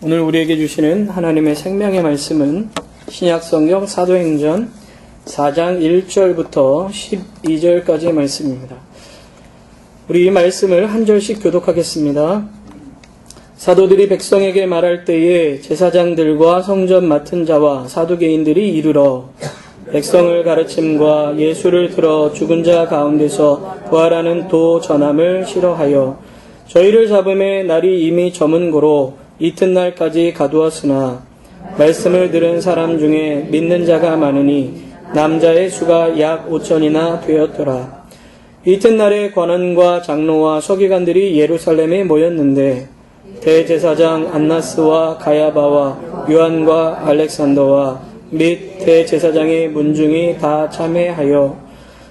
오늘 우리에게 주시는 하나님의 생명의 말씀은 신약성경 사도행전 4장 1절부터 12절까지의 말씀입니다. 우리 이 말씀을 한 절씩 교독하겠습니다. 사도들이 백성에게 말할 때에 제사장들과 성전 맡은 자와 사두개인들이 이르러 백성을 가르침과 예수를 들어 죽은 자 가운데서 부활하는 도 전함을 싫어하여 저희를 잡음에 날이 이미 저문 고로 이튿날까지 가두었으나 말씀을 들은 사람 중에 믿는 자가 많으니 남자의 수가 약 5천이나 되었더라. 이튿날에 관원과 장로와 서기관들이 예루살렘에 모였는데 대제사장 안나스와 가야바와 요한과 알렉산더와 및 대제사장의 문중이 다 참회하여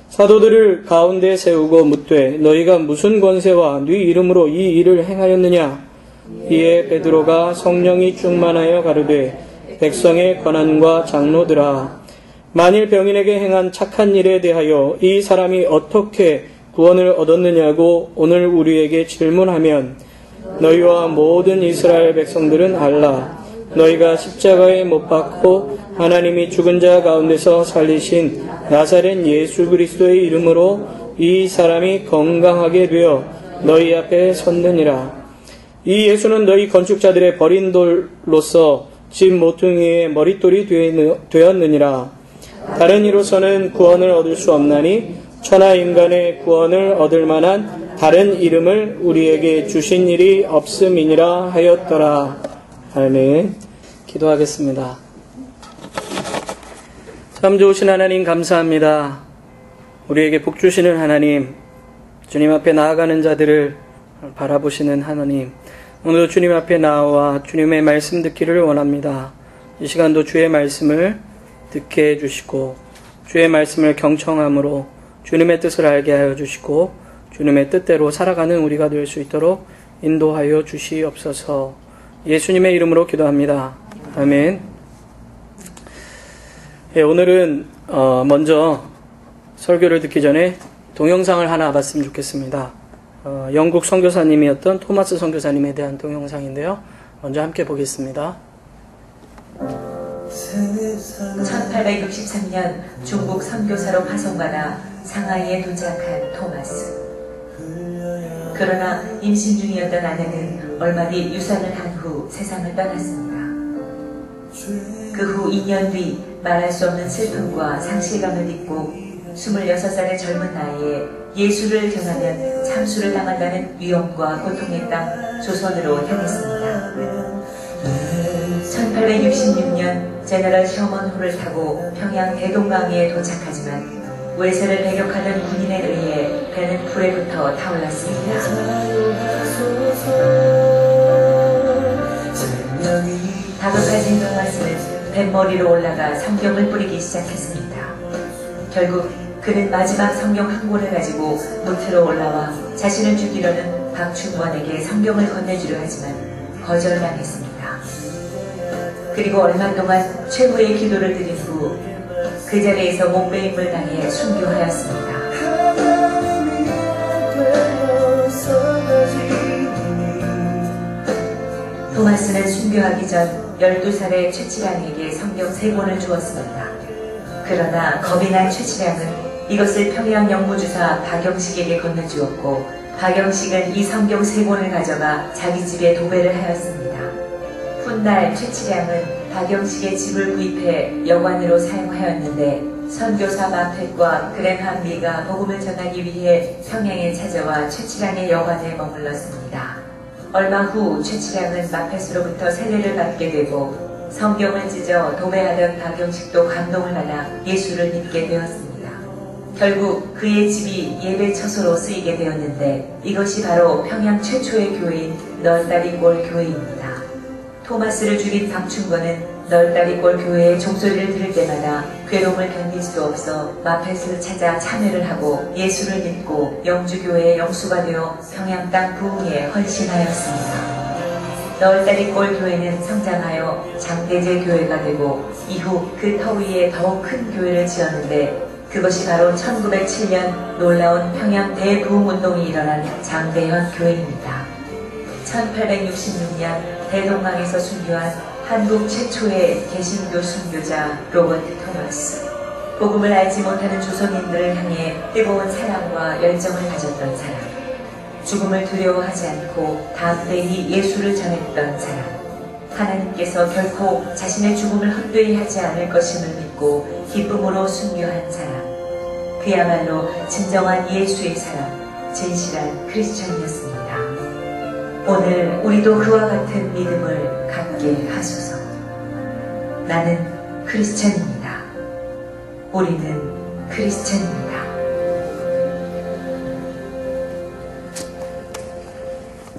사도들을 가운데 세우고 묻되 너희가 무슨 권세와 네 이름으로 이 일을 행하였느냐? 이에 베드로가 성령이 충만하여 가르되 백성의 권한과 장로들아 만일 병인에게 행한 착한 일에 대하여 이 사람이 어떻게 구원을 얻었느냐고 오늘 우리에게 질문하면 너희와 모든 이스라엘 백성들은 알라. 너희가 십자가에 못 박고 하나님이 죽은 자 가운데서 살리신 나사렛 예수 그리스도의 이름으로 이 사람이 건강하게 되어 너희 앞에 섰느니라. 이 예수는 너희 건축자들의 버린 돌로서 집 모퉁이의 머릿돌이 되었느니라. 다른 이로서는 구원을 얻을 수 없나니 천하 인간의 구원을 얻을 만한 다른 이름을 우리에게 주신 일이 없음이니라 하였더라. 아멘. 기도하겠습니다. 참 좋으신 하나님 감사합니다. 우리에게 복 주시는 하나님, 주님 앞에 나아가는 자들을 바라보시는 하나님, 오늘도 주님 앞에 나와 주님의 말씀 듣기를 원합니다. 이 시간도 주의 말씀을 듣게 해주시고 주의 말씀을 경청함으로 주님의 뜻을 알게 하여 주시고 주님의 뜻대로 살아가는 우리가 될 수 있도록 인도하여 주시옵소서. 예수님의 이름으로 기도합니다. 아멘. 예, 오늘은 먼저 설교를 듣기 전에 동영상을 하나 봤으면 좋겠습니다. 영국 선교사님이었던 토마스 선교사님에 대한 동영상인데요. 먼저 함께 보겠습니다. 1863년 중국 선교사로 파송받아 상하이에 도착한 토마스. 그러나 임신 중이었던 아내는 얼마 뒤 유산을 한 후 세상을 떠났습니다. 그 후 2년 뒤 말할 수 없는 슬픔과 상실감을 딛고 26살의 젊은 나이에 예수를 전하면 참수를 당한다는 위험과 고통의 땅 조선으로 향했습니다. 1866년 제너럴 셔먼호를 타고 평양 대동강에 도착하지만 외세를 배격하던 군인에 의해 배는 불에 붙어 타올랐습니다. 다급해진 토마스는 뱃머리로 올라가 성경을 뿌리기 시작했습니다. 결국 그는 마지막 성경 한 권을 가지고 무트로 올라와 자신을 죽이려는 박충원에게 성경을 건네주려 하지만 거절당했습니다. 그리고 얼마 동안 최후의 기도를 드린 후 그 자리에서 몸베임을 당해 순교하였습니다. 토마스는 순교하기 전 12살의 최치량에게 성경 3권을 주었습니다. 그러나 겁이 난 최치량은 이것을 평양 영무주사 박영식에게 건네주었고 박영식은 이 성경 3권을 가져가 자기 집에 도배를 하였습니다. 훗날 최치량은 박영식의 집을 구입해 여관으로 사용하였는데 선교사 마펫과 그레함 리가 복음을 전하기 위해 평양에 찾아와 최치량의 여관에 머물렀습니다. 얼마 후 최치량은 마펫으로부터 세례를 받게 되고 성경을 찢어 도배하던 박영식도 감동을 받아 예수를 믿게 되었습니다. 결국 그의 집이 예배 처소로 쓰이게 되었는데 이것이 바로 평양 최초의 교회인 널다리골 교회입니다. 토마스를 죽인 박충건은 널다리골 교회의 종소리를 들을 때마다 괴로움을 견딜 수 없어 마펫을 찾아 참회를 하고 예수를 믿고 영주교회의 영수가 되어 평양 땅 부흥에 헌신하였습니다. 널다리골 교회는 성장하여 장대제 교회가 되고 이후 그 터 위에 더욱 큰 교회를 지었는데 그것이 바로 1907년 놀라운 평양 대부흥운동이 일어난 장대현 교회입니다. 1866년 대동강에서 순교한 한국 최초의 개신교 순교자 로버트 토마스. 복음을 알지 못하는 조선인들을 향해 뜨거운 사랑과 열정을 가졌던 사람. 죽음을 두려워하지 않고 담대히 예수를 전했던 사람. 하나님께서 결코 자신의 죽음을 헛되이 하지 않을 것임을 믿고 기쁨으로 순교한 사람. 그야말로 진정한 예수의 사람, 진실한 크리스천이었습니다. 오늘 우리도 그와 같은 믿음을 갖게 하소서. 나는 크리스천입니다. 우리는 크리스천입니다.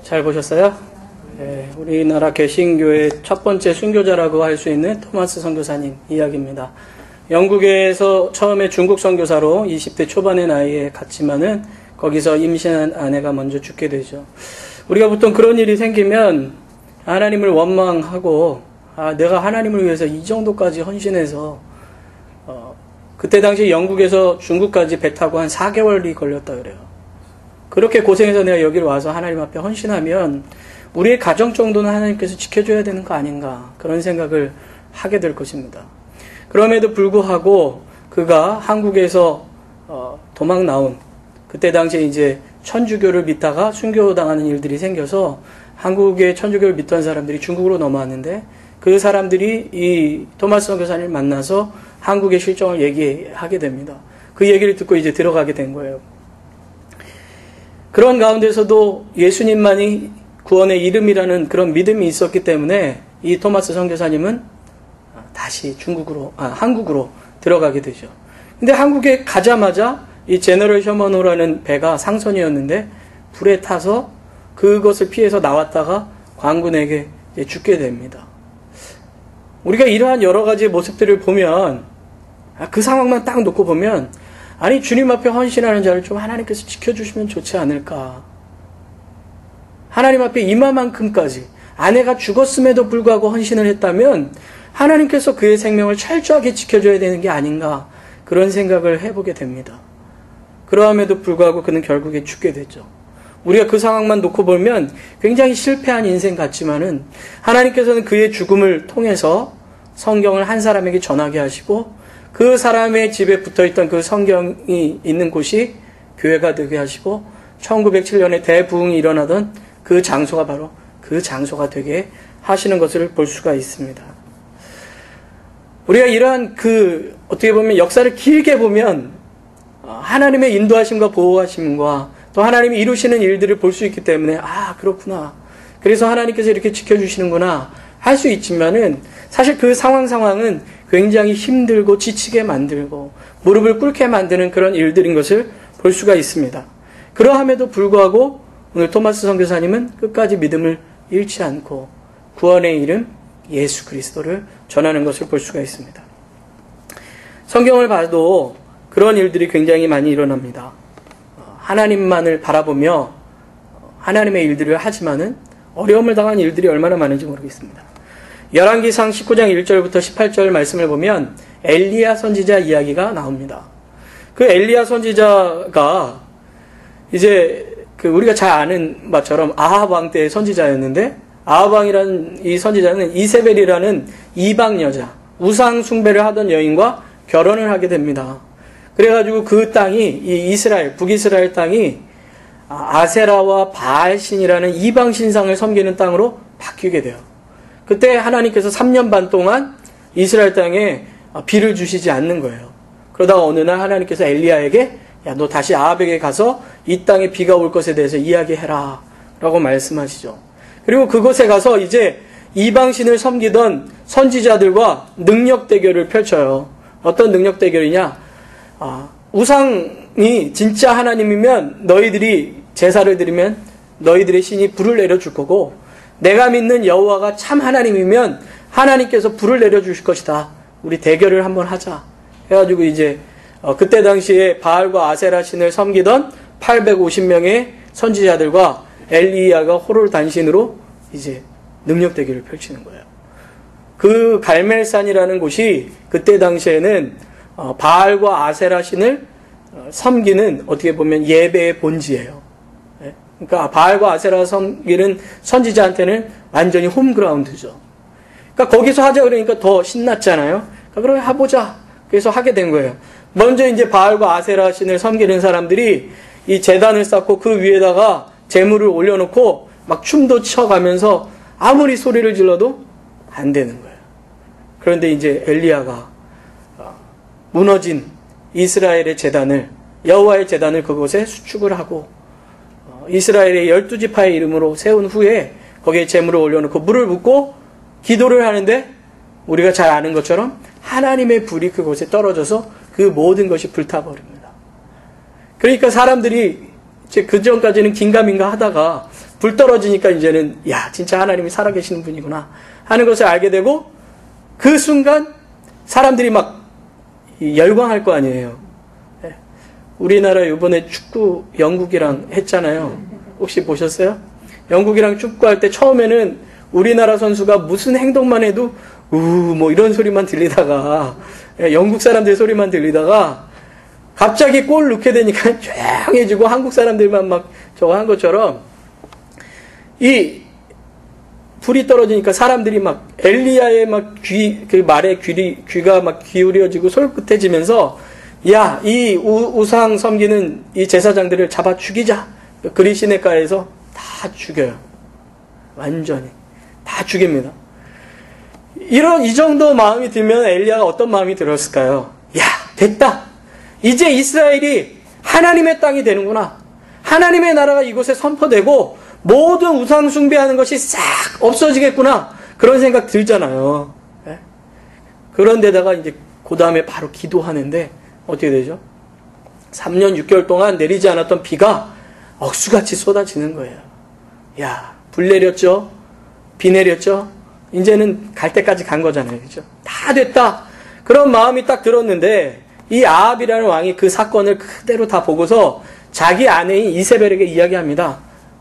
잘 보셨어요? 네, 우리나라 개신교의 첫 번째 순교자라고 할 수 있는 토마스 선교사님 이야기입니다. 영국에서 처음에 중국 선교사로 20대 초반의 나이에 갔지만은 거기서 임신한 아내가 먼저 죽게 되죠. 우리가 보통 그런 일이 생기면 하나님을 원망하고 내가 하나님을 위해서 이 정도까지 헌신해서 그때 당시 영국에서 중국까지 배 타고 한 4개월이 걸렸다 그래요. 그렇게 고생해서 내가 여기를 와서 하나님 앞에 헌신하면 우리의 가정 정도는 하나님께서 지켜줘야 되는 거 아닌가, 그런 생각을 하게 될 것입니다. 그럼에도 불구하고 그가 한국에서 도망 나온, 그때 당시에 이제 천주교를 믿다가 순교당하는 일들이 생겨서 한국의 천주교를 믿던 사람들이 중국으로 넘어왔는데, 그 사람들이 이 토마스 선교사님을 만나서 한국의 실정을 얘기하게 됩니다. 그 얘기를 듣고 이제 들어가게 된 거예요. 그런 가운데서도 예수님만이 구원의 이름이라는 그런 믿음이 있었기 때문에 이 토마스 선교사님은 다시 한국으로 들어가게 되죠. 근데 한국에 가자마자 이 제너럴 셔먼호라는 배가 상선이었는데 불에 타서 그것을 피해서 나왔다가 광군에게 죽게 됩니다. 우리가 이러한 여러 가지 모습들을 보면, 그 상황만 딱 놓고 보면, 아니 주님 앞에 헌신하는 자를 좀 하나님께서 지켜주시면 좋지 않을까. 하나님 앞에 이마만큼까지 아내가 죽었음에도 불구하고 헌신을 했다면 하나님께서 그의 생명을 철저하게 지켜줘야 되는 게 아닌가, 그런 생각을 해보게 됩니다. 그러함에도 불구하고 그는 결국에 죽게 되죠. 우리가 그 상황만 놓고 보면 굉장히 실패한 인생 같지만은 하나님께서는 그의 죽음을 통해서 성경을 한 사람에게 전하게 하시고, 그 사람의 집에 붙어있던 그 성경이 있는 곳이 교회가 되게 하시고, 1907년에 대부흥이 일어나던 그 장소가 바로 그 장소가 되게 하시는 것을 볼 수가 있습니다. 우리가 이러한 어떻게 보면 역사를 길게 보면 하나님의 인도하심과 보호하심과 또 하나님이 이루시는 일들을 볼 수 있기 때문에 그렇구나, 그래서 하나님께서 이렇게 지켜주시는구나 할 수 있지만은, 사실 그 상황은 굉장히 힘들고 지치게 만들고 무릎을 꿇게 만드는 그런 일들인 것을 볼 수가 있습니다. 그러함에도 불구하고 오늘 토마스 선교사님은 끝까지 믿음을 잃지 않고 구원의 이름 예수 그리스도를 전하는 것을 볼 수가 있습니다. 성경을 봐도 그런 일들이 굉장히 많이 일어납니다. 하나님만을 바라보며 하나님의 일들을 하지만은 어려움을 당한 일들이 얼마나 많은지 모르겠습니다. 열왕기상 19장 1절부터 18절 말씀을 보면 엘리야 선지자 이야기가 나옵니다. 그 엘리야 선지자가 이제 우리가 잘 아는 바처럼 아합 왕 때의 선지자였는데, 아합 왕이라는 이 선지자는 이세벨이라는 이방 여자, 우상 숭배를 하던 여인과 결혼을 하게 됩니다. 그래가지고 그 땅이, 이 이스라엘, 북이스라엘 땅이 아세라와 바알신이라는 이방 신상을 섬기는 땅으로 바뀌게 돼요. 그때 하나님께서 3년 반 동안 이스라엘 땅에 비를 주시지 않는 거예요. 그러다가 어느 날 하나님께서 엘리야에게 너 다시 아합에게 가서 이 땅에 비가 올 것에 대해서 이야기해라 라고 말씀하시죠. 그리고 그곳에 가서 이제 이방신을 섬기던 선지자들과 능력 대결을 펼쳐요. 어떤 능력 대결이냐, 우상이 진짜 하나님이면 너희들이 제사를 드리면 너희들의 신이 불을 내려줄 거고, 내가 믿는 여호와가 참 하나님이면 하나님께서 불을 내려주실 것이다. 우리 대결을 한번 하자 해가지고 이제 그때 당시에 바알과 아세라 신을 섬기던 850명의 선지자들과 엘리야가 호롤단신으로 이제 능력 대결을 펼치는 거예요. 그 갈멜산이라는 곳이 그때 당시에는 바알과 아세라 신을 섬기는 어떻게 보면 예배의 본지예요. 그러니까 바알과 아세라 섬기는 선지자한테는 완전히 홈그라운드죠. 그러니까 거기서 하자 그러니까 더 신났잖아요. 그러니까 그럼 해보자. 그래서 하게 된 거예요. 먼저 이제 바알과 아세라 신을 섬기는 사람들이 이 제단을 쌓고 그 위에다가 재물을 올려놓고 막 춤도 춰가면서 아무리 소리를 질러도 안 되는 거예요. 그런데 이제 엘리야가 무너진 이스라엘의 제단을, 여호와의 제단을 그곳에 수축을 하고 이스라엘의 12지파의 이름으로 세운 후에 거기에 재물을 올려놓고 물을 붓고 기도를 하는데 우리가 잘 아는 것처럼 하나님의 불이 그곳에 떨어져서 그 모든 것이 불타버립니다. 그러니까 사람들이 이제 그 전까지는 긴가민가 하다가 불 떨어지니까 이제는 야 진짜 하나님이 살아계시는 분이구나 하는 것을 알게 되고 그 순간 사람들이 막 열광할 거 아니에요. 우리나라 이번에 축구 영국이랑 했잖아요. 혹시 보셨어요? 영국이랑 축구할 때 처음에는 우리나라 선수가 무슨 행동만 해도 뭐 이런 소리만 들리다가 영국 사람들 소리만 들리다가 갑자기 골 넣게 되니까 조용해지고 한국 사람들만 막 저거 한 것처럼 이 불이 떨어지니까 사람들이 막 엘리야의 막 그 말에 귀가 막 기울여지고 솔깃해지면서 야, 이 우상 섬기는 이 제사장들을 잡아 죽이자. 그리시네가에서 다 죽여요. 완전히. 다 죽입니다. 이 정도 마음이 들면 엘리야가 어떤 마음이 들었을까요? 야, 됐다. 이제 이스라엘이 하나님의 땅이 되는구나. 하나님의 나라가 이곳에 선포되고 모든 우상 숭배하는 것이 싹 없어지겠구나. 그런 생각 들잖아요. 네? 그런데다가 이제 그 다음에 바로 기도하는데 어떻게 되죠? 3년 6개월 동안 내리지 않았던 비가 억수같이 쏟아지는 거예요. 야, 불 내렸죠? 비 내렸죠? 이제는 갈 때까지 간 거잖아요. 그죠? 다 됐다. 그런 마음이 딱 들었는데 이 아합이라는 왕이 그 사건을 그대로 다 보고서 자기 아내인 이세벨에게 이야기합니다.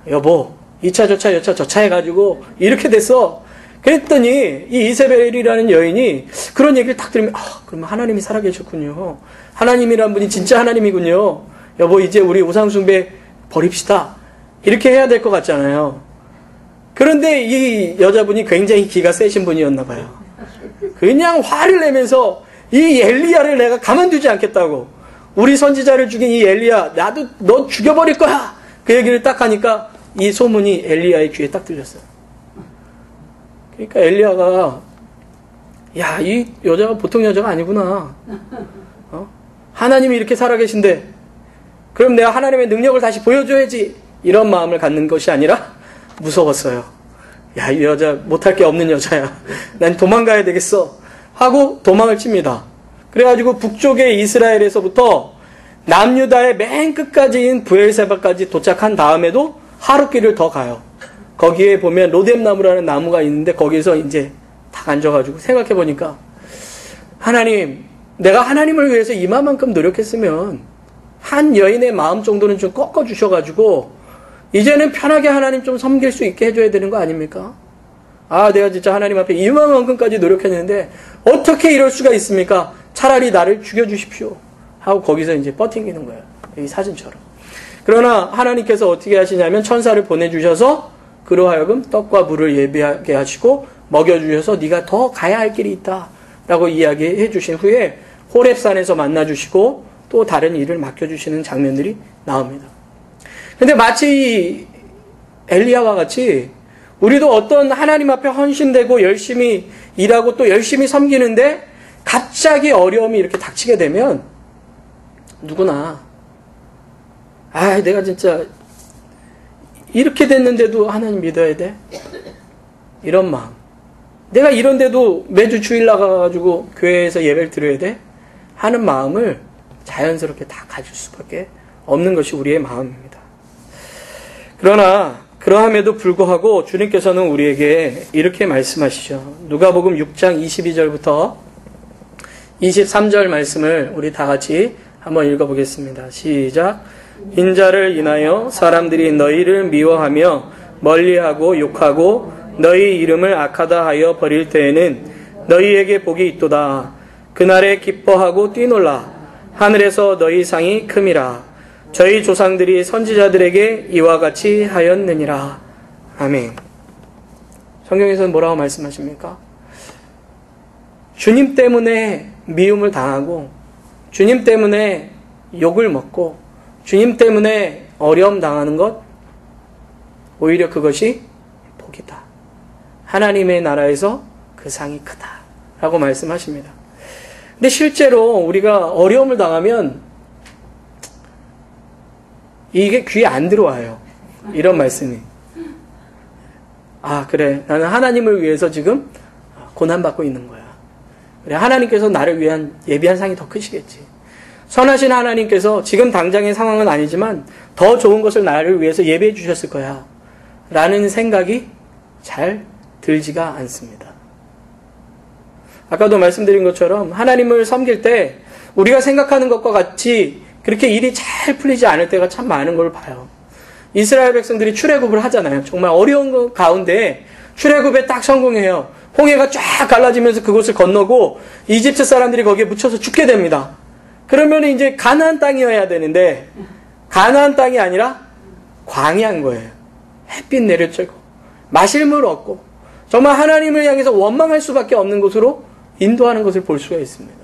여보, 2차, 저차 해가지고 이렇게 됐어. 그랬더니 이 이세벨이라는 여인이 그런 얘기를 딱 들으면 그러면 하나님이 살아계셨군요. 하나님이란 분이 진짜 하나님이군요. 여보, 이제 우리 우상숭배 버립시다. 이렇게 해야 될 것 같잖아요. 그런데 이 여자분이 굉장히 기가 세신 분이었나 봐요. 그냥 화를 내면서 이 엘리야를 내가 가만두지 않겠다고. 우리 선지자를 죽인 이 엘리야, 나도 너 죽여버릴 거야. 그 얘기를 딱 하니까 이 소문이 엘리야의 귀에 딱 들렸어요. 그러니까 엘리야가 야, 이 여자가 보통 여자가 아니구나. 하나님이 이렇게 살아계신데 그럼 내가 하나님의 능력을 다시 보여줘야지. 이런 마음을 갖는 것이 아니라 무서웠어요. 야, 이 여자 못할 게 없는 여자야. 난 도망가야 되겠어. 하고 도망을 칩니다. 그래가지고 북쪽의 이스라엘에서부터 남유다의 맨 끝까지인 부엘세바까지 도착한 다음에도 하룻길을 더 가요. 거기에 보면 로뎀나무라는 나무가 있는데 거기서 이제 딱 앉아가지고 생각해보니까 하나님, 내가 하나님을 위해서 이만큼 노력했으면 한 여인의 마음 정도는 좀 꺾어주셔가지고 이제는 편하게 하나님 좀 섬길 수 있게 해줘야 되는 거 아닙니까? 아, 내가 진짜 하나님 앞에 이만큼까지 노력했는데 어떻게 이럴 수가 있습니까? 차라리 나를 죽여주십시오. 하고 거기서 이제 버팅기는 거예요. 이 사진처럼. 그러나 하나님께서 어떻게 하시냐면 천사를 보내주셔서 그로 하여금 떡과 물을 예비하게 하시고 먹여주셔서 네가 더 가야 할 길이 있다. 라고 이야기해 주신 후에 호렙산에서 만나주시고 또 다른 일을 맡겨주시는 장면들이 나옵니다. 근데 마치 엘리야와 같이 우리도 어떤 하나님 앞에 헌신되고 열심히 일하고 또 열심히 섬기는데 갑자기 어려움이 이렇게 닥치게 되면 누구나 내가 진짜 이렇게 됐는데도 하나님 믿어야 돼? 이런 마음. 내가 이런데도 매주 주일 나가가지고 교회에서 예배를 드려야 돼? 하는 마음을 자연스럽게 다 가질 수밖에 없는 것이 우리의 마음입니다. 그러나 그러함에도 불구하고 주님께서는 우리에게 이렇게 말씀하시죠. 누가복음 6장 22절부터 23절 말씀을 우리 다 같이 한번 읽어보겠습니다. 시작. 인자를 인하여 사람들이 너희를 미워하며 멀리하고 욕하고 너희 이름을 악하다 하여 버릴 때에는 너희에게 복이 있도다. 그날에 기뻐하고 뛰놀라. 하늘에서 너희 상이 큼이라. 저희 조상들이 선지자들에게 이와 같이 하였느니라. 아멘. 성경에서는 뭐라고 말씀하십니까? 주님 때문에 미움을 당하고 주님 때문에 욕을 먹고 주님 때문에 어려움 당하는 것, 오히려 그것이 복이다. 하나님의 나라에서 그 상이 크다 라고 말씀하십니다. 근데 실제로 우리가 어려움을 당하면 이게 귀에 안 들어와요. 이런 말씀이. 아, 그래. 나는 하나님을 위해서 지금 고난받고 있는 거야. 그래, 하나님께서 나를 위한 예비한 상이 더 크시겠지. 선하신 하나님께서 지금 당장의 상황은 아니지만 더 좋은 것을 나를 위해서 예비해 주셨을 거야. 라는 생각이 잘 들지가 않습니다. 아까도 말씀드린 것처럼 하나님을 섬길 때 우리가 생각하는 것과 같이 그렇게 일이 잘 풀리지 않을 때가 참 많은 걸 봐요. 이스라엘 백성들이 출애굽을 하잖아요. 정말 어려운 것 가운데 출애굽에 딱 성공해요. 홍해가 쫙 갈라지면서 그곳을 건너고 이집트 사람들이 거기에 묻혀서 죽게 됩니다. 그러면 이제 가나안 땅이어야 되는데 가나안 땅이 아니라 광야인 거예요. 햇빛 내려쬐고 마실 물 없고 정말 하나님을 향해서 원망할 수밖에 없는 곳으로 인도하는 것을 볼 수가 있습니다.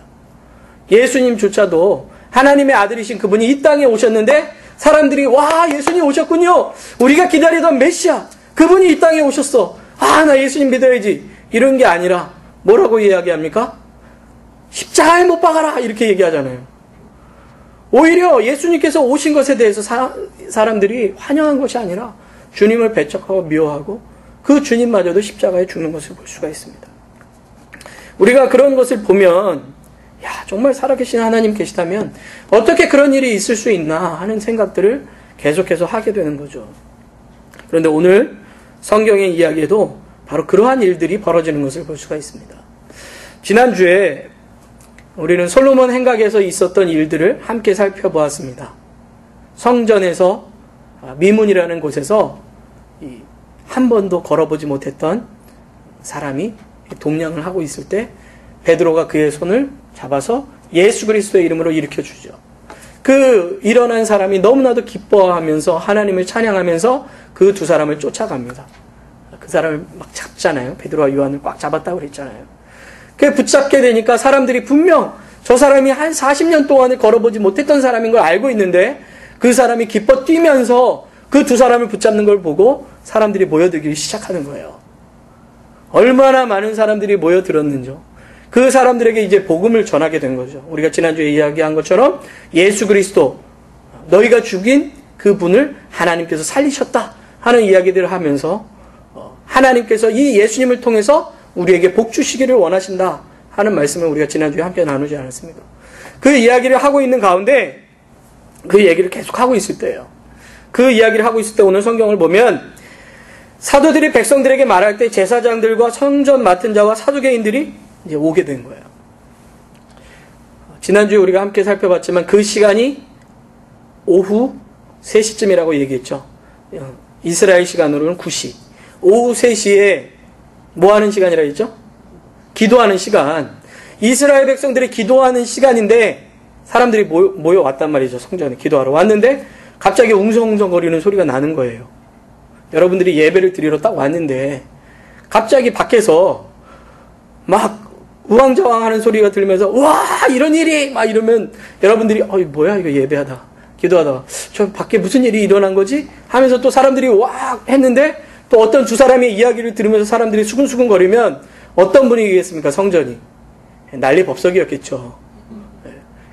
예수님조차도 하나님의 아들이신 그분이 이 땅에 오셨는데 사람들이 와, 예수님 오셨군요. 우리가 기다리던 메시아 그분이 이 땅에 오셨어. 아, 나 예수님 믿어야지. 이런 게 아니라 뭐라고 이야기합니까? 십자가에 못 박아라 이렇게 얘기하잖아요. 오히려 예수님께서 오신 것에 대해서 사람들이 환영한 것이 아니라 주님을 배척하고 미워하고 그 주님마저도 십자가에 죽는 것을 볼 수가 있습니다. 우리가 그런 것을 보면 야, 정말 살아계신 하나님 계시다면 어떻게 그런 일이 있을 수 있나 하는 생각들을 계속해서 하게 되는 거죠. 그런데 오늘 성경의 이야기에도 바로 그러한 일들이 벌어지는 것을 볼 수가 있습니다. 지난주에 우리는 솔로몬 행각에서 있었던 일들을 함께 살펴보았습니다. 성전에서 미문이라는 곳에서 한 번도 걸어보지 못했던 사람이 동냥을 하고 있을 때 베드로가 그의 손을 잡아서 예수 그리스도의 이름으로 일으켜주죠. 그 일어난 사람이 너무나도 기뻐하면서 하나님을 찬양하면서 그 두 사람을 쫓아갑니다. 그 사람을 막 잡잖아요. 베드로와 요한을 꽉 잡았다고 그랬잖아요. 그 붙잡게 되니까 사람들이 분명 저 사람이 한 40년 동안을 걸어보지 못했던 사람인 걸 알고 있는데 그 사람이 기뻐 뛰면서 그 두 사람을 붙잡는 걸 보고 사람들이 모여들기 시작하는 거예요. 얼마나 많은 사람들이 모여들었는지요. 그 사람들에게 이제 복음을 전하게 된 거죠. 우리가 지난주에 이야기한 것처럼 예수 그리스도, 너희가 죽인 그분을 하나님께서 살리셨다 하는 이야기들을 하면서 하나님께서 이 예수님을 통해서 우리에게 복 주시기를 원하신다 하는 말씀을 우리가 지난주에 함께 나누지 않았습니까? 그 이야기를 하고 있는 가운데 그 얘기를 계속 하고 있을 때예요. 그 이야기를 하고 있을 때 오늘 성경을 보면 사도들이 백성들에게 말할 때 제사장들과 성전 맡은 자와 사두개인들이 이제 오게 된 거예요. 지난주에 우리가 함께 살펴봤지만 그 시간이 오후 3시쯤이라고 얘기했죠. 이스라엘 시간으로는 9시. 오후 3시에 뭐 하는 시간이라 했죠? 기도하는 시간. 이스라엘 백성들이 기도하는 시간인데 사람들이 모여왔단 말이죠. 성전에 기도하러 왔는데 갑자기 웅성웅성거리는 소리가 나는 거예요. 여러분들이 예배를 드리러 딱 왔는데 갑자기 밖에서 막 우왕좌왕 하는 소리가 들리면서 와, 이런 일이 막 이러면 여러분들이 뭐야 이거 예배하다 기도하다 저 밖에 무슨 일이 일어난 거지 하면서 또 사람들이 와 했는데 또 어떤 두 사람의 이야기를 들으면서 사람들이 수근수근 거리면 어떤 분위기겠습니까? 성전이 난리 법석이었겠죠.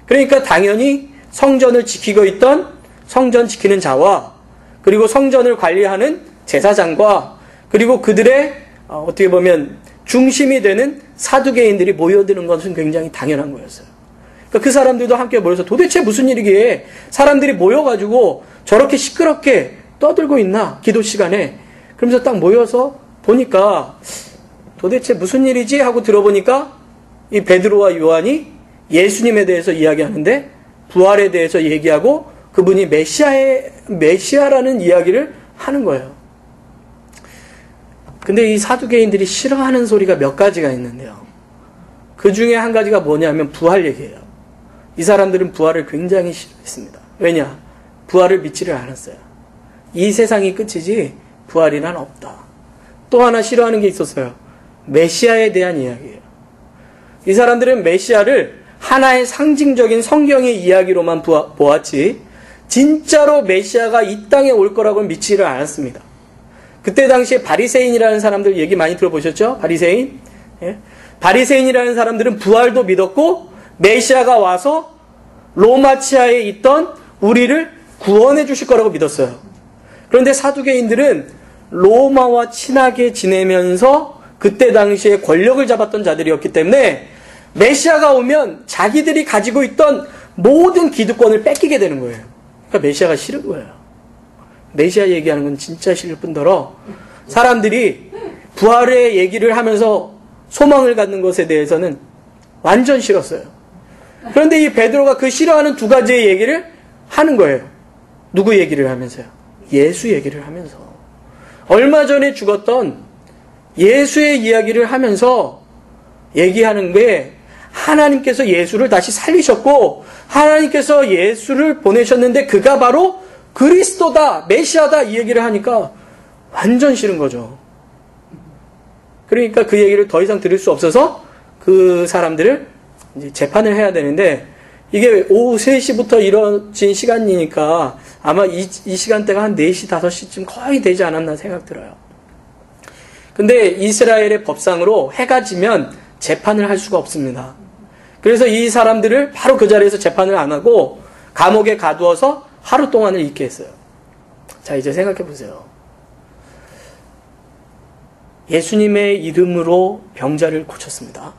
그러니까 당연히 성전을 지키고 있던 성전 지키는 자와 그리고 성전을 관리하는 제사장과 그리고 그들의 어떻게 보면 중심이 되는 사두개인들이 모여드는 것은 굉장히 당연한 거였어요. 그러니까 그 사람들도 함께 모여서 도대체 무슨 일이기에 사람들이 모여가지고 저렇게 시끄럽게 떠들고 있나 기도 시간에. 그러면서 딱 모여서 보니까 도대체 무슨 일이지 하고 들어보니까 이 베드로와 요한이 예수님에 대해서 이야기하는데 부활에 대해서 얘기하고 그분이 메시아라는 이야기를 하는 거예요. 근데 이 사두개인들이 싫어하는 소리가 몇 가지가 있는데요. 그 중에 한 가지가 뭐냐면 부활 얘기예요. 이 사람들은 부활을 굉장히 싫어했습니다. 왜냐? 부활을 믿지를 않았어요. 이 세상이 끝이지 부활이란 없다. 또 하나 싫어하는 게 있었어요. 메시아에 대한 이야기예요. 이 사람들은 메시아를 하나의 상징적인 성경의 이야기로만 보았지 진짜로 메시아가 이 땅에 올 거라고는 믿지를 않았습니다. 그때 당시에 바리새인이라는 사람들 얘기 많이 들어보셨죠? 바리새인? 예? 바리새인이라는 사람들은 부활도 믿었고 메시아가 와서 로마 치하에 있던 우리를 구원해 주실 거라고 믿었어요. 그런데 사두개인들은 로마와 친하게 지내면서 그때 당시에 권력을 잡았던 자들이었기 때문에 메시아가 오면 자기들이 가지고 있던 모든 기득권을 뺏기게 되는 거예요. 그러니까 메시아가 싫은 거예요. 메시아 얘기하는 건 진짜 싫을 뿐더러 사람들이 부활의 얘기를 하면서 소망을 갖는 것에 대해서는 완전 싫었어요. 그런데 이 베드로가 그 싫어하는 두 가지의 얘기를 하는 거예요. 누구 얘기를 하면서요? 예수 얘기를 하면서. 얼마 전에 죽었던 예수의 이야기를 하면서 얘기하는 게 하나님께서 예수를 다시 살리셨고 하나님께서 예수를 보내셨는데 그가 바로 그리스도다, 메시아다 이 얘기를 하니까 완전 싫은 거죠. 그러니까 그 얘기를 더 이상 들을 수 없어서 그 사람들을 이제 재판을 해야 되는데 이게 오후 3시부터 이뤄진 시간이니까 아마 이 시간대가 한 4시, 5시쯤 거의 되지 않았나 생각 들어요. 근데 이스라엘의 법상으로 해가 지면 재판을 할 수가 없습니다. 그래서 이 사람들을 바로 그 자리에서 재판을 안 하고 감옥에 가두어서 하루 동안을 있게 했어요. 자, 이제 생각해 보세요. 예수님의 이름으로 병자를 고쳤습니다.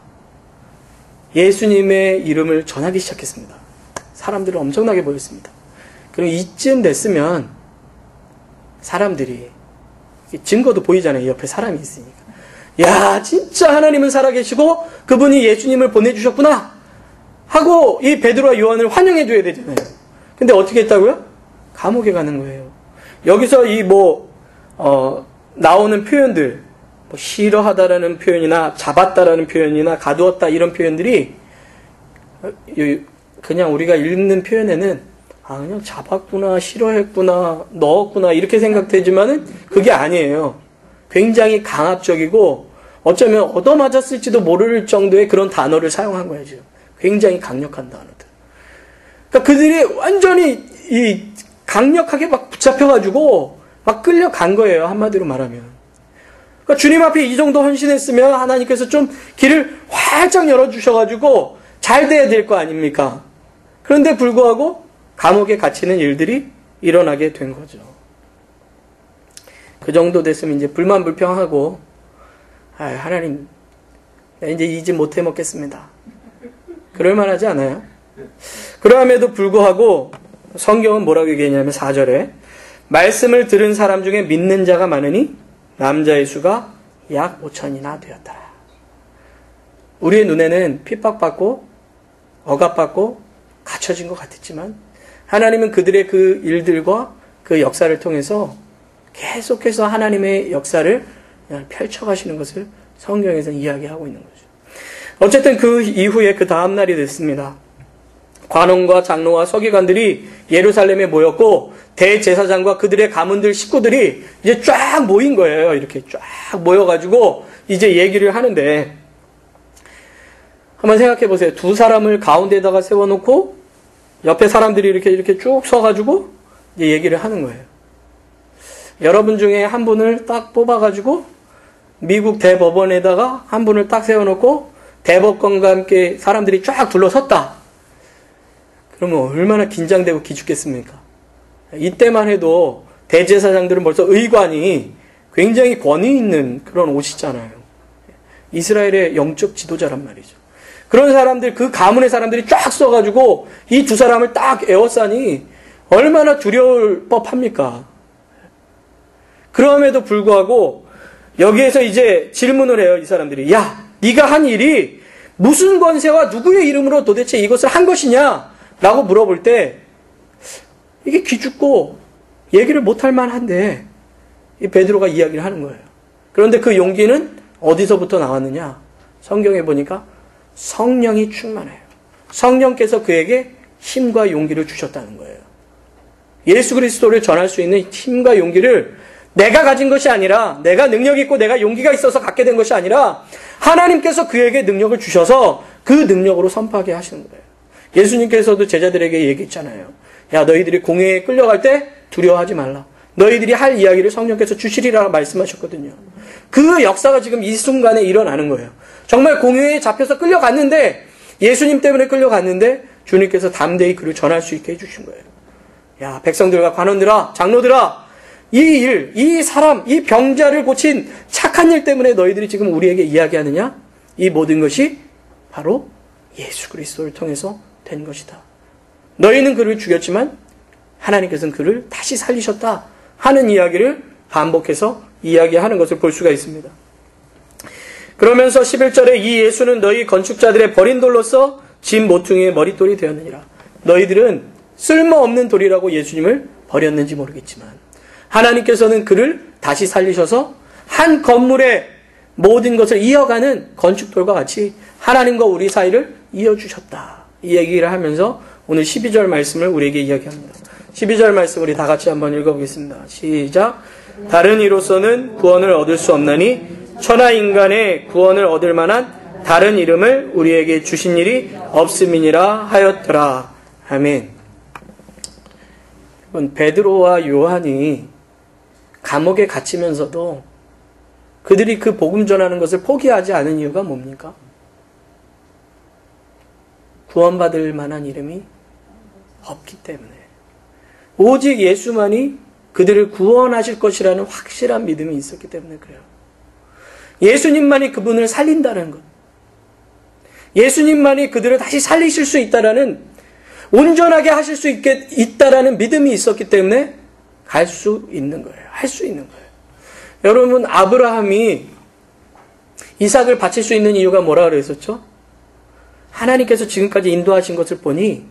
예수님의 이름을 전하기 시작했습니다. 사람들은 엄청나게 모였습니다. 그럼 이쯤 됐으면 사람들이 증거도 보이잖아요. 옆에 사람이 있으니까. 야, 진짜 하나님은 살아계시고 그분이 예수님을 보내주셨구나 하고 이 베드로와 요한을 환영해줘야 되잖아요. 근데 어떻게 했다고요? 감옥에 가는 거예요. 여기서 나오는 표현들, 싫어하다라는 표현이나 잡았다라는 표현이나 가두었다 이런 표현들이 그냥 우리가 읽는 표현에는 그냥 잡았구나, 싫어했구나, 넣었구나 이렇게 생각되지만은 그게 아니에요. 굉장히 강압적이고 어쩌면 얻어맞았을지도 모를 정도의 그런 단어를 사용한 거예요. 지금. 굉장히 강력한 단어들. 그러니까 그들이 완전히 강력하게 막 붙잡혀가지고 막 끌려간 거예요. 한마디로 말하면. 그러니까 주님 앞에 이 정도 헌신했으면 하나님께서 좀 길을 활짝 열어주셔가지고 잘 돼야 될 거 아닙니까? 그런데 불구하고 감옥에 갇히는 일들이 일어나게 된 거죠. 그 정도 됐으면 이제 불만불평하고 하나님 나 이제 이 집 못해 먹겠습니다. 그럴만하지 않아요? 그럼에도 불구하고 성경은 뭐라고 얘기했냐면 4절에 말씀을 들은 사람 중에 믿는 자가 많으니 남자의 수가 약 5천이나 되었더라. 우리의 눈에는 핍박받고 억압받고 갇혀진 것 같았지만 하나님은 그들의 그 일들과 그 역사를 통해서 계속해서 하나님의 역사를 펼쳐가시는 것을 성경에서 이야기하고 있는 거죠. 어쨌든 그 이후에 그 다음 날이 됐습니다. 관원과 장로와 서기관들이 예루살렘에 모였고 대제사장과 그들의 가문들 식구들이 이제 쫙 모인 거예요. 이렇게 쫙 모여가지고 이제 얘기를 하는데 한번 생각해 보세요. 두 사람을 가운데다가 세워놓고 옆에 사람들이 이렇게 쭉 서가지고 이제 얘기를 하는 거예요. 여러분 중에 한 분을 딱 뽑아가지고 미국 대법원에다가 한 분을 딱 세워놓고 대법관과 함께 사람들이 쫙 둘러섰다. 그러면 얼마나 긴장되고 기죽겠습니까? 이때만 해도 대제사장들은 벌써 의관이 굉장히 권위 있는 그런 옷이잖아요. 이스라엘의 영적 지도자란 말이죠. 그런 사람들, 그 가문의 사람들이 쫙 써가지고 이 두 사람을 딱 에워싸니 얼마나 두려울 법합니까? 그럼에도 불구하고 여기에서 이제 질문을 해요. 이 사람들이. 야, 네가 한 일이 무슨 권세와 누구의 이름으로 도대체 이것을 한 것이냐? 라고 물어볼 때 이게 기죽고 얘기를 못할 만한데 이 베드로가 이야기를 하는 거예요. 그런데 그 용기는 어디서부터 나왔느냐? 성경에 보니까 성령이 충만해요. 성령께서 그에게 힘과 용기를 주셨다는 거예요. 예수 그리스도를 전할 수 있는 힘과 용기를 내가 가진 것이 아니라, 내가 능력 있고 내가 용기가 있어서 갖게 된 것이 아니라 하나님께서 그에게 능력을 주셔서 그 능력으로 선포하게 하시는 거예요. 예수님께서도 제자들에게 얘기했잖아요. 야, 너희들이 공회에 끌려갈 때 두려워하지 말라. 너희들이 할 이야기를 성령께서 주시리라 말씀하셨거든요. 그 역사가 지금 이 순간에 일어나는 거예요. 정말 공회에 잡혀서 끌려갔는데, 예수님 때문에 끌려갔는데 주님께서 담대히 그를 전할 수 있게 해주신 거예요. 야, 백성들과 관원들아, 장로들아, 이 일, 이 사람, 이 병자를 고친 착한 일 때문에 너희들이 지금 우리에게 이야기하느냐? 이 모든 것이 바로 예수 그리스도를 통해서 된 것이다. 너희는 그를 죽였지만 하나님께서는 그를 다시 살리셨다 하는 이야기를 반복해서 이야기하는 것을 볼 수가 있습니다. 그러면서 11절에 이 예수는 너희 건축자들의 버린 돌로서 진 모퉁이의 머릿돌이 되었느니라. 너희들은 쓸모없는 돌이라고 예수님을 버렸는지 모르겠지만 하나님께서는 그를 다시 살리셔서 한 건물의 모든 것을 이어가는 건축돌과 같이 하나님과 우리 사이를 이어주셨다. 이 얘기를 하면서 오늘 12절 말씀을 우리에게 이야기합니다. 12절 말씀 우리 다 같이 한번 읽어보겠습니다. 시작. 다른 이로서는 구원을 얻을 수 없나니 천하 인간의 구원을 얻을 만한 다른 이름을 우리에게 주신 일이 없음이니라 하였더라. 아멘. 베드로와 요한이 감옥에 갇히면서도 그들이 그 복음 전하는 것을 포기하지 않은 이유가 뭡니까? 구원받을 만한 이름이 없기 때문에. 오직 예수만이 그들을 구원하실 것이라는 확실한 믿음이 있었기 때문에 그래요. 예수님만이 그분을 살린다는 것. 예수님만이 그들을 다시 살리실 수 있다라는, 온전하게 하실 수 있다라는 믿음이 있었기 때문에 갈 수 있는 거예요. 할 수 있는 거예요. 여러분, 아브라함이 이삭을 바칠 수 있는 이유가 뭐라 그랬었죠? 하나님께서 지금까지 인도하신 것을 보니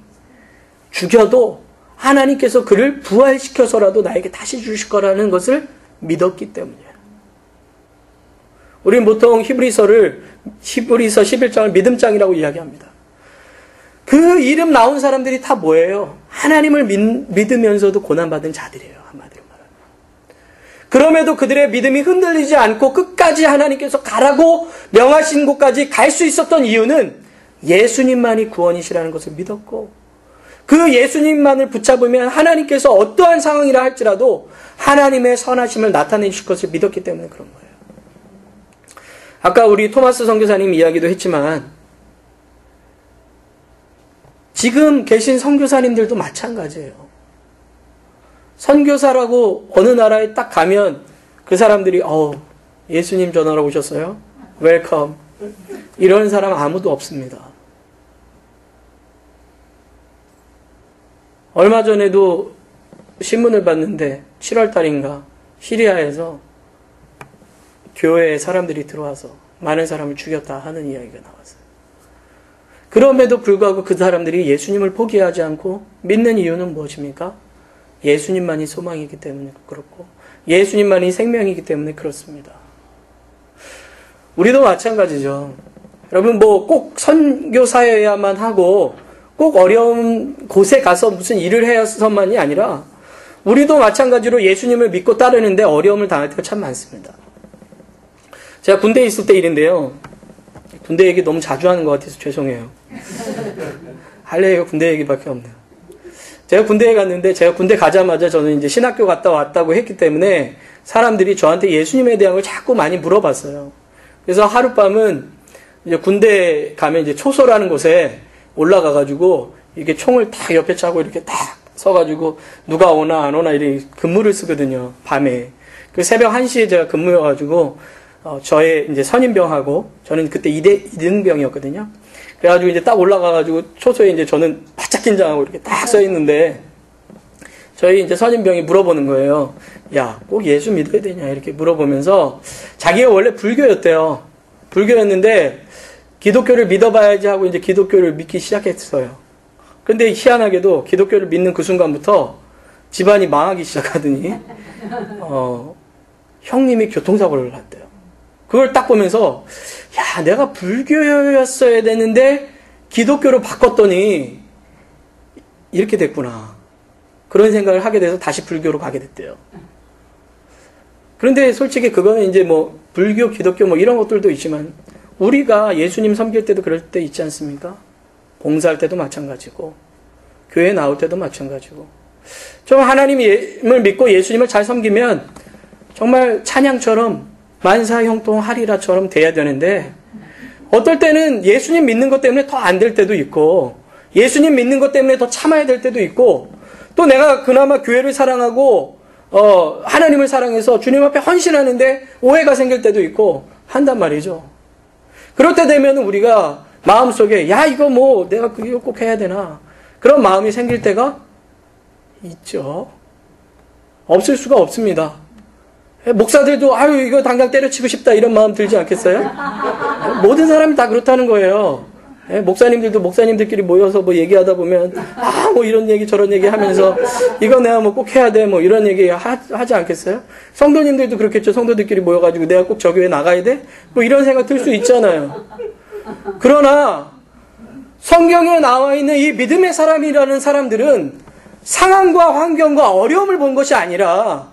죽여도 하나님께서 그를 부활시켜서라도 나에게 다시 주실 거라는 것을 믿었기 때문이에요. 우리는 보통 히브리서 11장을 믿음장이라고 이야기합니다. 그 이름 나온 사람들이 다 뭐예요? 하나님을 믿으면서도 고난받은 자들이에요. 한마디로 말하면. 그럼에도 그들의 믿음이 흔들리지 않고 끝까지 하나님께서 가라고 명하신 곳까지 갈 수 있었던 이유는 예수님만이 구원이시라는 것을 믿었고, 그 예수님만을 붙잡으면 하나님께서 어떠한 상황이라 할지라도 하나님의 선하심을 나타내실 것을 믿었기 때문에 그런 거예요. 아까 우리 토마스 선교사님 이야기도 했지만 지금 계신 선교사님들도 마찬가지예요. 선교사라고 어느 나라에 딱 가면 그 사람들이 예수님 전하러 오셨어요? 웰컴. 이런 사람 아무도 없습니다. 얼마 전에도 신문을 봤는데 7월 달인가 시리아에서 교회에 사람들이 들어와서 많은 사람을 죽였다 하는 이야기가 나왔어요. 그럼에도 불구하고 그 사람들이 예수님을 포기하지 않고 믿는 이유는 무엇입니까? 예수님만이 소망이기 때문에 그렇고 예수님만이 생명이기 때문에 그렇습니다. 우리도 마찬가지죠. 여러분 꼭 선교사여야만 하고 꼭 어려운 곳에 가서 무슨 일을 해서만이 아니라 우리도 마찬가지로 예수님을 믿고 따르는데 어려움을 당할 때가 참 많습니다. 제가 군대에 있을 때 일인데요. 군대 얘기 너무 자주 하는 것 같아서 죄송해요. 할 얘기가 군대 얘기밖에 없네요. 제가 군대에 갔는데 제가 군대 가자마자 저는 이제 신학교 갔다 왔다고 했기 때문에 사람들이 저한테 예수님에 대한 걸 자꾸 많이 물어봤어요. 그래서 하룻밤은 이제 군대 가면 이제 초소라는 곳에 올라가가지고 이렇게 총을 딱 옆에 차고 이렇게 딱 서가지고 누가 오나 안 오나 이렇게 근무를 쓰거든요. 밤에. 그 새벽 1시에 제가 근무여가지고 저의 이제 선임병하고 저는 그때 2등병이었거든요. 그래가지고 이제 딱 올라가가지고 초소에 이제 저는 바짝 긴장하고 이렇게 딱 서 있는데 저희 이제 선임병이 물어보는 거예요. 야, 꼭 예수 믿어야 되냐 이렇게 물어보면서 자기가 원래 불교였대요. 불교였는데 기독교를 믿어봐야지 하고 이제 기독교를 믿기 시작했어요. 근데 희한하게도 기독교를 믿는 그 순간부터 집안이 망하기 시작하더니 형님이 교통사고를 났대요. 그걸 딱 보면서 야, 내가 불교였어야 되는데 기독교로 바꿨더니 이렇게 됐구나. 그런 생각을 하게 돼서 다시 불교로 가게 됐대요. 그런데 솔직히 그거는 이제 뭐 불교, 기독교 뭐 이런 것들도 있지만 우리가 예수님 섬길 때도 그럴 때 있지 않습니까? 봉사할 때도 마찬가지고 교회 나올 때도 마찬가지고 좀 하나님을 믿고 예수님을 잘 섬기면 정말 찬양처럼 만사형통하리라처럼 돼야 되는데 어떨 때는 예수님 믿는 것 때문에 더 안 될 때도 있고 예수님 믿는 것 때문에 더 참아야 될 때도 있고 또 내가 그나마 교회를 사랑하고 하나님을 사랑해서 주님 앞에 헌신하는데 오해가 생길 때도 있고 한단 말이죠. 그럴 때 되면 우리가 마음속에 야 이거 뭐 내가 그거 꼭 해야 되나 그런 마음이 생길 때가 있죠. 없을 수가 없습니다. 목사들도 아유 이거 당장 때려치고 싶다 이런 마음 들지 않겠어요? 모든 사람이 다 그렇다는 거예요. 목사님들도 목사님들끼리 모여서 뭐 얘기하다 보면 뭐 이런 얘기 저런 얘기 하면서 이거 내가 뭐 꼭 해야 돼 뭐 이런 얘기 하지 않겠어요? 성도님들도 그렇겠죠. 성도들끼리 모여가지고 내가 꼭 저 교회 나가야 돼? 뭐 이런 생각 들 수 있잖아요. 그러나 성경에 나와 있는 이 믿음의 사람이라는 사람들은 상황과 환경과 어려움을 본 것이 아니라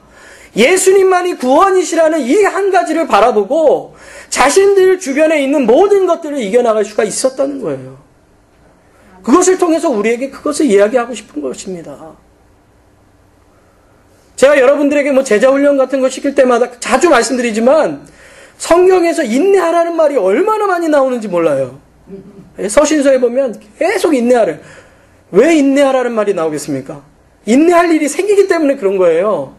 예수님만이 구원이시라는 이 한 가지를 바라보고 자신들 주변에 있는 모든 것들을 이겨나갈 수가 있었다는 거예요. 그것을 통해서 우리에게 그것을 이야기하고 싶은 것입니다. 제가 여러분들에게 뭐 제자훈련 같은 거 시킬 때마다 자주 말씀드리지만 성경에서 인내하라는 말이 얼마나 많이 나오는지 몰라요. 서신서에 보면 계속 인내하래. 왜 인내하라는 말이 나오겠습니까? 인내할 일이 생기기 때문에 그런 거예요.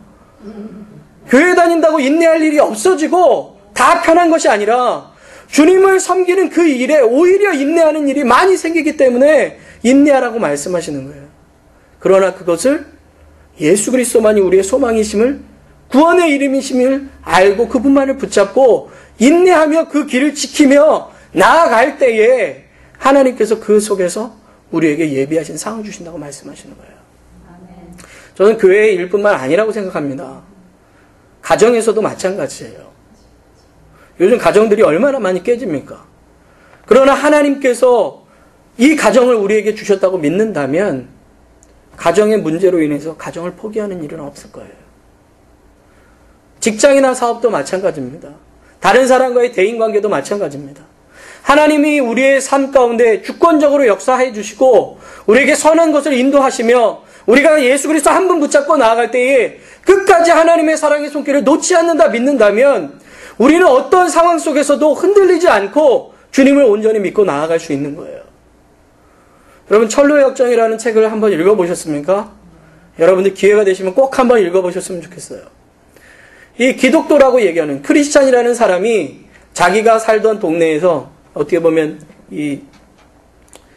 교회 다닌다고 인내할 일이 없어지고 다 편한 것이 아니라 주님을 섬기는 그 일에 오히려 인내하는 일이 많이 생기기 때문에 인내하라고 말씀하시는 거예요. 그러나 그것을 예수 그리스도만이 우리의 소망이심을 구원의 이름이심을 알고 그분만을 붙잡고 인내하며 그 길을 지키며 나아갈 때에 하나님께서 그 속에서 우리에게 예비하신 상을 주신다고 말씀하시는 거예요. 저는 교회의 일뿐만 아니라고 생각합니다. 가정에서도 마찬가지예요. 요즘 가정들이 얼마나 많이 깨집니까? 그러나 하나님께서 이 가정을 우리에게 주셨다고 믿는다면 가정의 문제로 인해서 가정을 포기하는 일은 없을 거예요. 직장이나 사업도 마찬가지입니다. 다른 사람과의 대인관계도 마찬가지입니다. 하나님이 우리의 삶 가운데 주권적으로 역사해 주시고 우리에게 선한 것을 인도하시며 우리가 예수 그리스도 한 분 붙잡고 나아갈 때에 끝까지 하나님의 사랑의 손길을 놓지 않는다 믿는다면 우리는 어떤 상황 속에서도 흔들리지 않고 주님을 온전히 믿고 나아갈 수 있는 거예요. 여러분 철로의 역정이라는 책을 한번 읽어보셨습니까? 여러분들 기회가 되시면 꼭 한번 읽어보셨으면 좋겠어요. 이 기독도라고 얘기하는 크리스찬이라는 사람이 자기가 살던 동네에서 어떻게 보면 이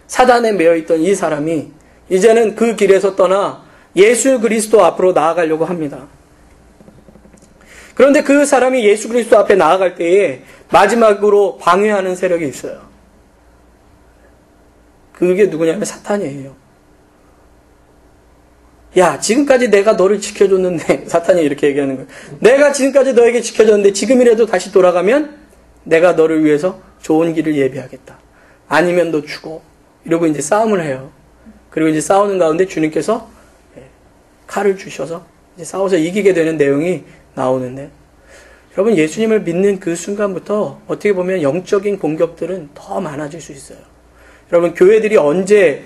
사단에 매여있던 이 사람이 이제는 그 길에서 떠나 예수 그리스도 앞으로 나아가려고 합니다. 그런데 그 사람이 예수 그리스도 앞에 나아갈 때에 마지막으로 방해하는 세력이 있어요. 그게 누구냐면 사탄이에요. 야, 지금까지 내가 너를 지켜줬는데, 사탄이 이렇게 얘기하는 거예요. 내가 지금까지 너에게 지켜줬는데 지금이라도 다시 돌아가면 내가 너를 위해서 좋은 길을 예비하겠다. 아니면 너 죽어. 이러고 이제 싸움을 해요. 그리고 이제 싸우는 가운데 주님께서 칼을 주셔서 이제 싸워서 이기게 되는 내용이 나오는데, 여러분 예수님을 믿는 그 순간부터 어떻게 보면 영적인 공격들은 더 많아질 수 있어요. 여러분 교회들이 언제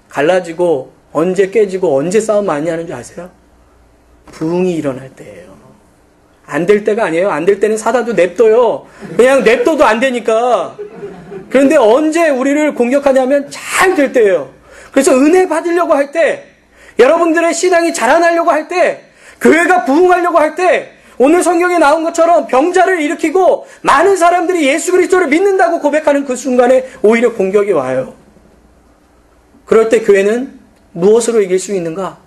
갈라지고 언제 깨지고 언제 싸움 많이 하는 줄 아세요? 부흥이 일어날 때예요. 안 될 때가 아니에요. 안 될 때는 사단도 냅둬요. 그냥 냅둬도 안 되니까. 그런데 언제 우리를 공격하냐면 잘 될 때예요. 그래서 은혜 받으려고 할 때, 여러분들의 신앙이 자라나려고 할 때, 교회가 부흥하려고 할 때, 오늘 성경에 나온 것처럼 병자를 일으키고 많은 사람들이 예수 그리스도를 믿는다고 고백하는 그 순간에 오히려 공격이 와요. 그럴 때 교회는 무엇으로 이길 수 있는가?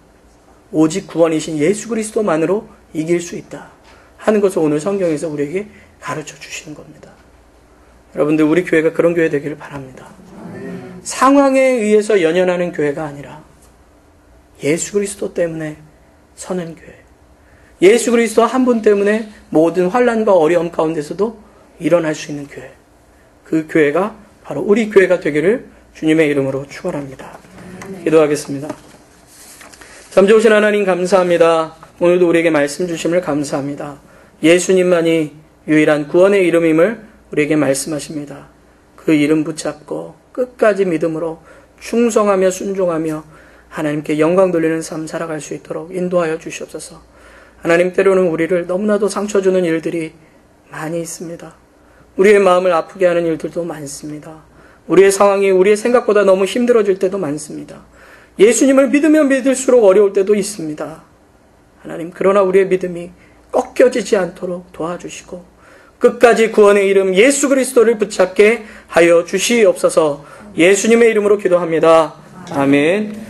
오직 구원이신 예수 그리스도만으로 이길 수 있다 하는 것을 오늘 성경에서 우리에게 가르쳐 주시는 겁니다. 여러분들 우리 교회가 그런 교회 되기를 바랍니다. 상황에 의해서 연연하는 교회가 아니라 예수 그리스도 때문에 서는 교회, 예수 그리스도 한 분 때문에 모든 환난과 어려움 가운데서도 일어날 수 있는 교회, 그 교회가 바로 우리 교회가 되기를 주님의 이름으로 축원합니다. 기도하겠습니다. 참 좋으신 하나님 감사합니다. 오늘도 우리에게 말씀 주심을 감사합니다. 예수님만이 유일한 구원의 이름임을 우리에게 말씀하십니다. 그 이름 붙잡고 끝까지 믿음으로 충성하며 순종하며 하나님께 영광 돌리는 삶 살아갈 수 있도록 인도하여 주시옵소서. 하나님, 때로는 우리를 너무나도 상처 주는 일들이 많이 있습니다. 우리의 마음을 아프게 하는 일들도 많습니다. 우리의 상황이 우리의 생각보다 너무 힘들어질 때도 많습니다. 예수님을 믿으면 믿을수록 어려울 때도 있습니다. 하나님, 그러나 우리의 믿음이 꺾여지지 않도록 도와주시고 끝까지 구원의 이름 예수 그리스도를 붙잡게 하여 주시옵소서. 예수님의 이름으로 기도합니다. 아멘.